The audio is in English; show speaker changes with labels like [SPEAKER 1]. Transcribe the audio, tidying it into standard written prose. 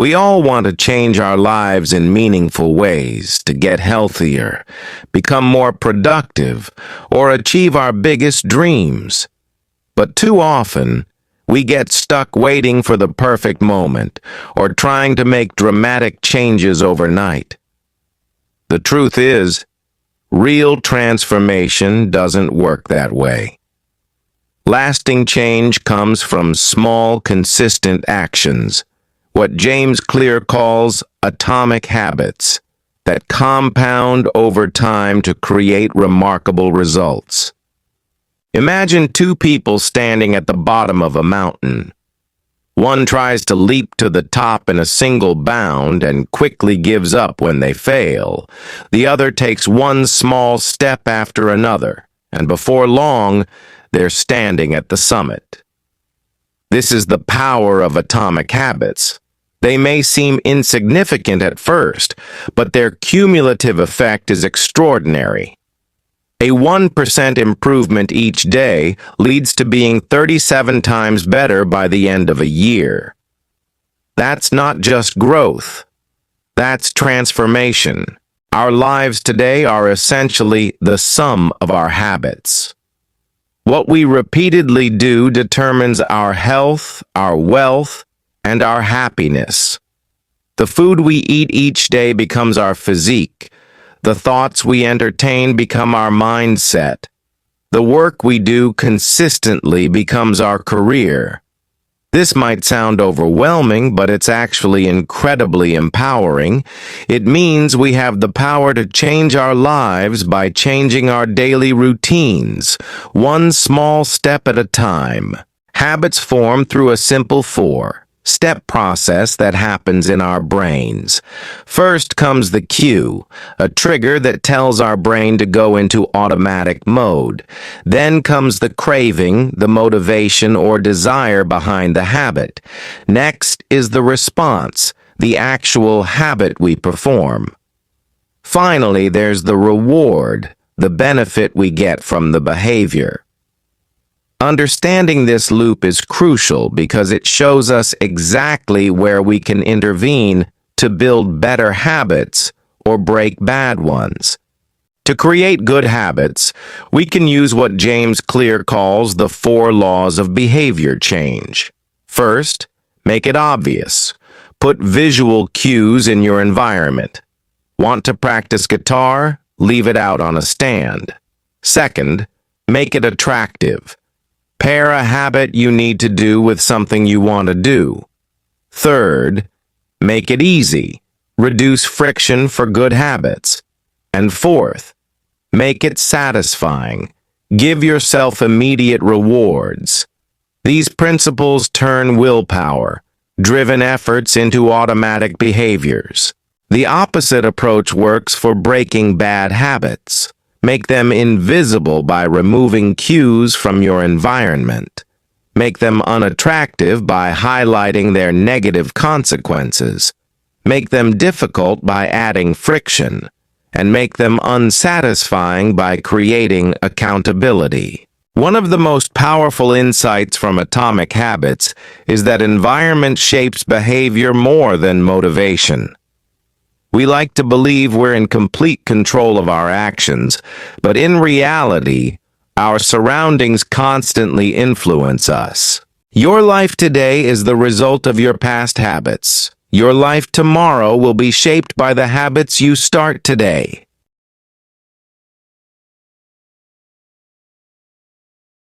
[SPEAKER 1] We all want to change our lives in meaningful ways, to get healthier, become more productive, or achieve our biggest dreams. But too often, we get stuck waiting for the perfect moment or trying to make dramatic changes overnight. The truth is, real transformation doesn't work that way. Lasting change comes from small, consistent actions, what James Clear calls atomic habits, that compound over time to create remarkable results. Imagine two people standing at the bottom of a mountain. One tries to leap to the top in a single bound and quickly gives up when they fail. The other takes one small step after another, and before long, they're standing at the summit. This is the power of atomic habits. They may seem insignificant at first, but their cumulative effect is extraordinary. A 1% improvement each day leads to being 37 times better by the end of a year. That's not just growth. That's transformation. Our lives today are essentially the sum of our habits. What we repeatedly do determines our health, our wealth, and our happiness. The food we eat each day becomes our physique. The thoughts we entertain become our mindset. The work we do consistently becomes our career. This might sound overwhelming, but it's actually incredibly empowering. It means we have the power to change our lives by changing our daily routines, one small step at a time. Habits form through a simple four-step process that happens in our brains. First comes the cue, a trigger that tells our brain to go into automatic mode. Then comes the craving, the motivation or desire behind the habit. Next is the response, the actual habit we perform. Finally, there's the reward, the benefit we get from the behavior. Understanding this loop is crucial because it shows us exactly where we can intervene to build better habits or break bad ones. To create good habits, we can use what James Clear calls the 4 laws of behavior change. First, make it obvious. Put visual cues in your environment. Want to practice guitar? Leave it out on a stand. Second, make it attractive. Pair a habit you need to do with something you want to do. Third, make it easy. Reduce friction for good habits. And fourth, make it satisfying. Give yourself immediate rewards. These principles turn willpower, driven efforts into automatic behaviors. The opposite approach works for breaking bad habits. Make them invisible by removing cues from your environment. Make them unattractive by highlighting their negative consequences. Make them difficult by adding friction. And make them unsatisfying by creating accountability. One of the most powerful insights from atomic habits is that environment shapes behavior more than motivation. We like to believe we're in complete control of our actions, but in reality, our surroundings constantly influence us. Your life today is the result of your past habits. Your life tomorrow will be shaped by the habits you start today.